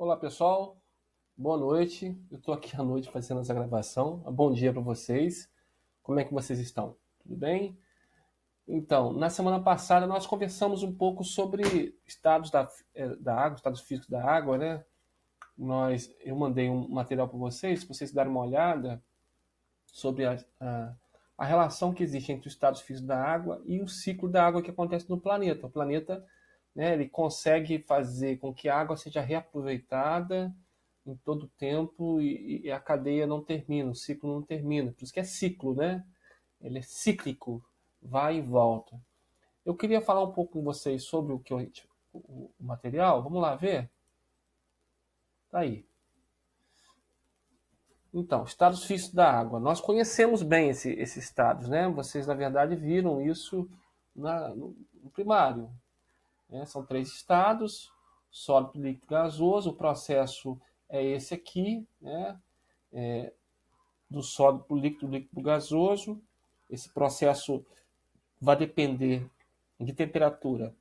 Olá pessoal, boa noite. Eu estou aqui à noite fazendo essa gravação. Bom dia para vocês. Como é que vocês estão? Tudo bem? Então, na semana passada nós conversamos um pouco sobre estados da água, estados físicos da água, né? Eu mandei um material para vocês, para vocês darem uma olhada sobre a relação que existe entre os estados físicos da água e o ciclo da água que acontece no planeta. O planeta, né, ele consegue fazer com que a água seja reaproveitada em todo o tempo e a cadeia não termina, o ciclo não termina. Por isso que é ciclo, né? Ele é cíclico, vai e volta. Eu queria falar um pouco com vocês sobre o material. Vamos lá ver? Tá aí. Então, estados físicos da água. Nós conhecemos bem esses estados, né? Vocês, na verdade, viram isso no primário. Né? São três estados: sólido, líquido, gasoso. O processo é esse aqui, né? Do sólido para o líquido, do líquido para o gasoso. Esse processo vai depender de temperatura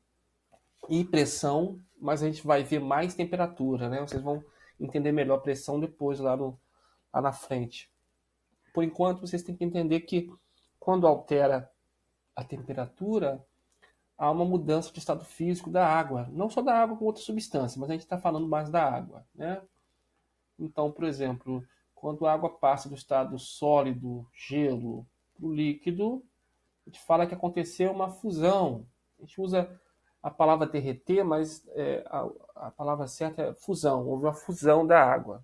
e pressão, mas a gente vai ver mais temperatura, né? Vocês vão entender melhor a pressão depois lá na frente. Por enquanto, vocês têm que entender que quando altera a temperatura, há uma mudança de estado físico da água. Não só da água com outras substâncias, mas a gente está falando mais da água, né? Então, por exemplo, quando a água passa do estado sólido, gelo, para o líquido, a gente fala que aconteceu uma fusão. A gente usa a palavra derreter, mas a palavra certa é fusão. Houve uma fusão da água.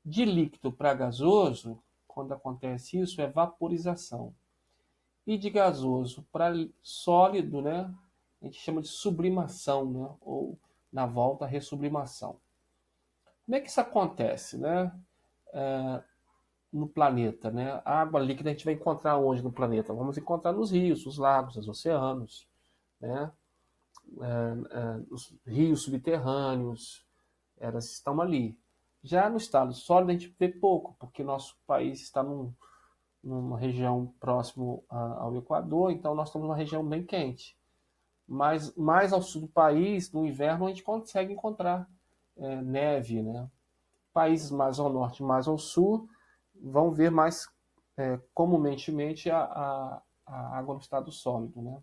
De líquido para gasoso, quando acontece isso, é vaporização. E de gasoso para sólido, né, a gente chama de sublimação, né, ou na volta, ressublimação. Como é que isso acontece, né, no planeta? Né? A água líquida a gente vai encontrar onde no planeta? Vamos encontrar nos rios, nos lagos, nos oceanos, né? Os rios subterrâneos, elas estão ali. Já no estado sólido a gente vê pouco, porque nosso país está numa região próximo ao Equador, então nós estamos numa região bem quente. Mas mais ao sul do país, no inverno, a gente consegue encontrar neve. Né? Países mais ao norte, mais ao sul, vão ver mais comumente a água no estado sólido. Né?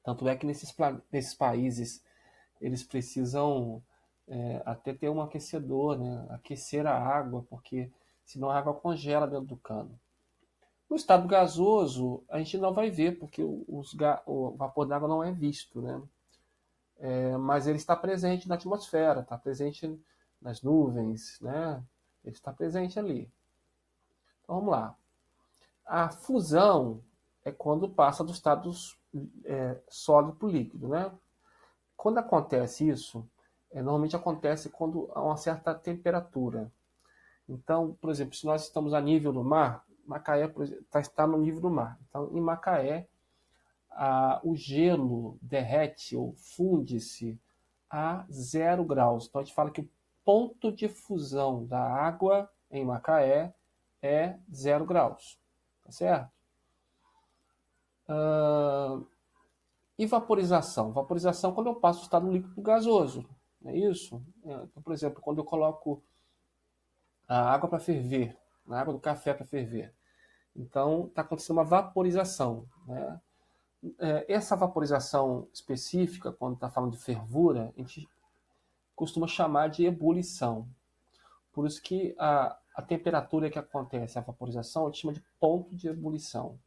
Tanto é que nesses países eles precisam até ter um aquecedor, né? Aquecer a água, porque senão a água congela dentro do cano. No estado gasoso, a gente não vai ver, porque o vapor d'água não é visto, né? Mas ele está presente na atmosfera, está presente nas nuvens, né? Ele está presente ali. Então vamos lá. A fusão é quando passa do estado sólido para o líquido, né? Quando acontece isso, normalmente acontece quando há uma certa temperatura. Então, por exemplo, se nós estamos a nível do mar, Macaé está no nível do mar. Então, em Macaé, o gelo derrete ou funde-se a 0 graus. Então, a gente fala que o ponto de fusão da água em Macaé é 0 graus. Tá certo? E vaporização? Vaporização quando eu passo o estado líquido gasoso. Não é isso? Então, por exemplo, quando eu coloco a água para ferver, a água do café para ferver. Então, está acontecendo uma vaporização. Né? Essa vaporização específica, quando está falando de fervura, a gente costuma chamar de ebulição. Por isso que a temperatura que acontece a vaporização, a gente chama de ponto de ebulição.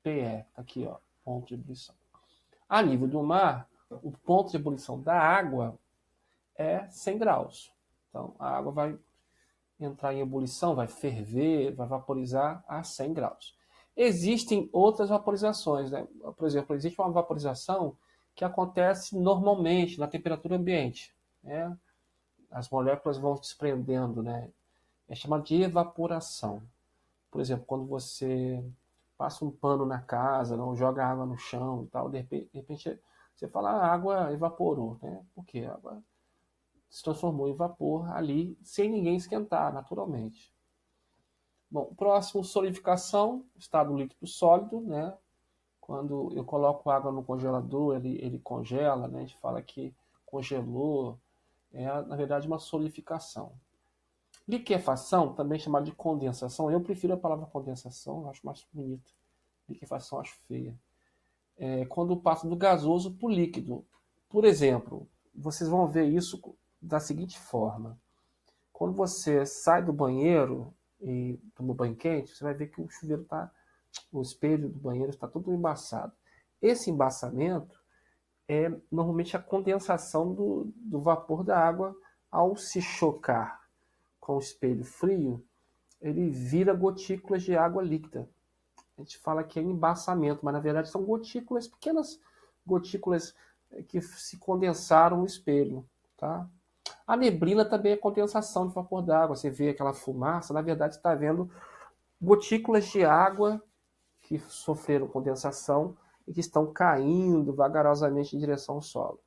PE, tá aqui, ó, ponto de ebulição. A nível do mar, o ponto de ebulição da água é 100 graus. Então, a água vai entrar em ebulição, vai ferver, vai vaporizar a 100 graus. Existem outras vaporizações, né? Por exemplo, existe uma vaporização que acontece normalmente na temperatura ambiente. Né? As moléculas vão se desprendendo, né? É chamado de evaporação. Por exemplo, quando você passa um pano na casa, não joga água no chão e tal, de repente você fala, a água evaporou, né? Por quê? A água se transformou em vapor ali, sem ninguém esquentar, naturalmente. Bom, próximo, solidificação, estado líquido sólido, né? Quando eu coloco água no congelador, ele congela, né? A gente fala que congelou. É, na verdade, uma solidificação. Liquefação, também chamada de condensação, eu prefiro a palavra condensação, acho mais bonita. Liquefação acho feia. É quando passa do gasoso para o líquido. Por exemplo, vocês vão ver isso da seguinte forma. Quando você sai do banheiro e toma banho quente, você vai ver que o chuveiro está, o espelho do banheiro está todo embaçado. Esse embaçamento é normalmente a condensação do vapor da água ao se chocar com o espelho frio, ele vira gotículas de água líquida. A gente fala que é embaçamento, mas na verdade são gotículas, pequenas gotículas que se condensaram no espelho. Tá? A neblina também é condensação de vapor d'água. Você vê aquela fumaça, na verdade está vendo gotículas de água que sofreram condensação e que estão caindo vagarosamente em direção ao solo.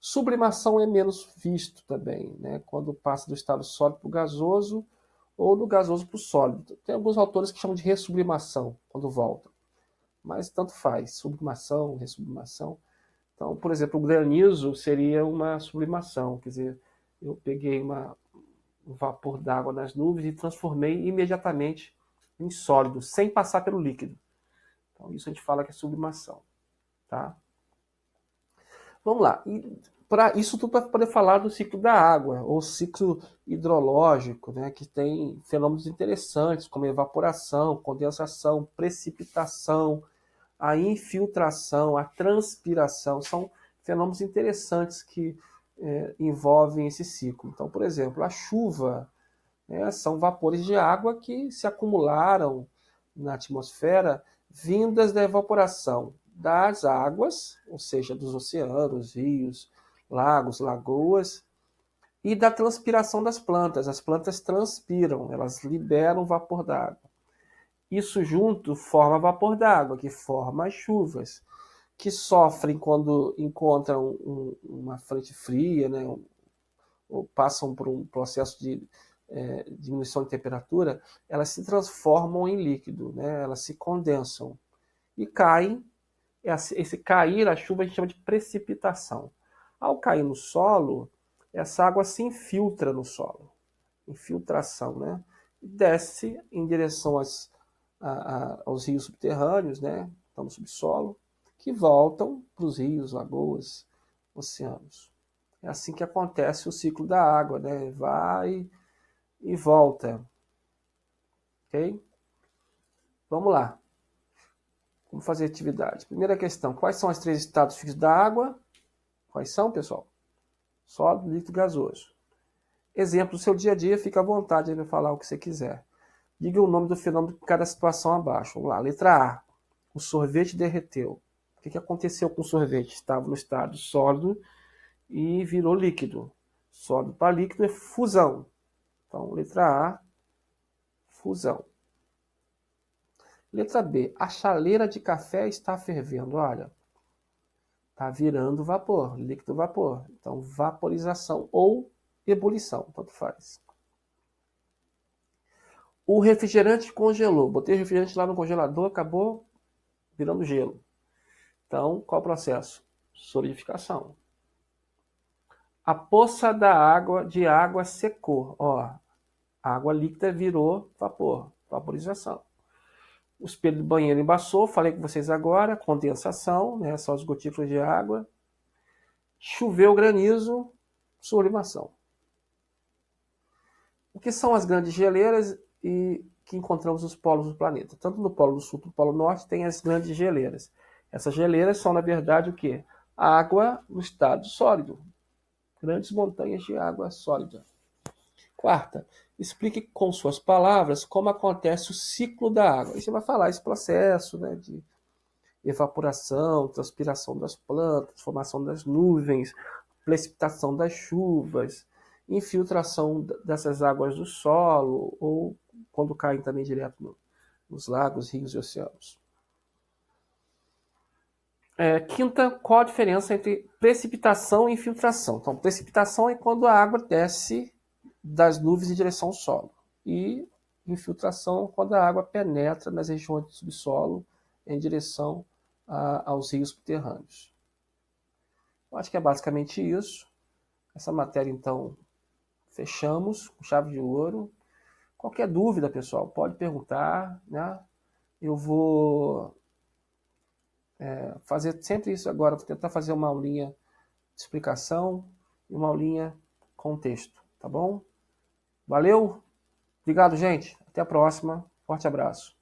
Sublimação é menos visto também, né? Quando passa do estado sólido para o gasoso ou do gasoso para o sólido. Tem alguns autores que chamam de ressublimação quando voltam, mas tanto faz, sublimação, ressublimação. Então, por exemplo, o granizo seria uma sublimação, quer dizer, eu peguei um vapor d'água nas nuvens e transformei imediatamente em sólido, sem passar pelo líquido. Então, isso a gente fala que é sublimação. Tá? Vamos lá. Para isso tudo para poder falar do ciclo da água, ou ciclo hidrológico, né, que tem fenômenos interessantes, como evaporação, condensação, precipitação, a infiltração, a transpiração. São fenômenos interessantes que envolvem esse ciclo. Então, por exemplo, a chuva, né, são vapores de água que se acumularam na atmosfera vindas da evaporação das águas, ou seja, dos oceanos, rios, lagos, lagoas, e da transpiração das plantas. As plantas transpiram, elas liberam vapor d'água. Isso junto forma vapor d'água, que forma as chuvas, que sofrem quando encontram uma frente fria, né, ou passam por um processo de diminuição de temperatura, elas se transformam em líquido, né, elas se condensam e caem. Esse cair, a chuva, a gente chama de precipitação. Ao cair no solo, essa água se infiltra no solo. Infiltração, né? E desce em direção aos rios subterrâneos, né? Estão no subsolo, que voltam para os rios, lagoas, oceanos. É assim que acontece o ciclo da água, né? Vai e volta. Ok? Vamos lá. Vamos fazer atividade. Primeira questão: quais são os 3 estados fixos da água? Quais são, pessoal? Sólido, líquido e gasoso. Exemplo do seu dia a dia, fica à vontade de falar o que você quiser. Diga o nome do fenômeno de cada situação abaixo. Vamos lá. Letra A. O sorvete derreteu. O que aconteceu com o sorvete? Estava no estado sólido e virou líquido. Sólido para líquido é fusão. Então, letra A, fusão. Letra B. A chaleira de café está fervendo. Olha, está virando vapor, líquido vapor. Então, vaporização ou ebulição, tanto faz. O refrigerante congelou. Botei o refrigerante lá no congelador, acabou virando gelo. Então, qual o processo? Solidificação. A poça de água secou. Ó, a água líquida virou vapor, vaporização. O espelho do banheiro embaçou, falei com vocês agora, condensação, né, só os gotículas de água. Choveu granizo, sublimação. O que são as grandes geleiras e que encontramos nos polos do planeta? Tanto no Polo do Sul quanto no Polo Norte tem as grandes geleiras. Essas geleiras são, na verdade, o quê? Água no estado sólido. Grandes montanhas de água sólida. Quarta, explique com suas palavras como acontece o ciclo da água. E você vai falar esse processo, né, de evaporação, transpiração das plantas, formação das nuvens, precipitação das chuvas, infiltração dessas águas do solo, ou quando caem também direto nos lagos, rios e oceanos. Quinta, qual a diferença entre precipitação e infiltração? Então, precipitação é quando a água desce das nuvens em direção ao solo. E infiltração é quando a água penetra nas regiões do subsolo em direção aos rios subterrâneos. Eu acho que é basicamente isso. Essa matéria, então, fechamos com chave de ouro. Qualquer dúvida, pessoal, pode perguntar, né? Eu vou fazer sempre isso agora, vou tentar fazer uma aulinha de explicação e uma aulinha com texto, tá bom? Valeu? Obrigado, gente. Até a próxima. Forte abraço.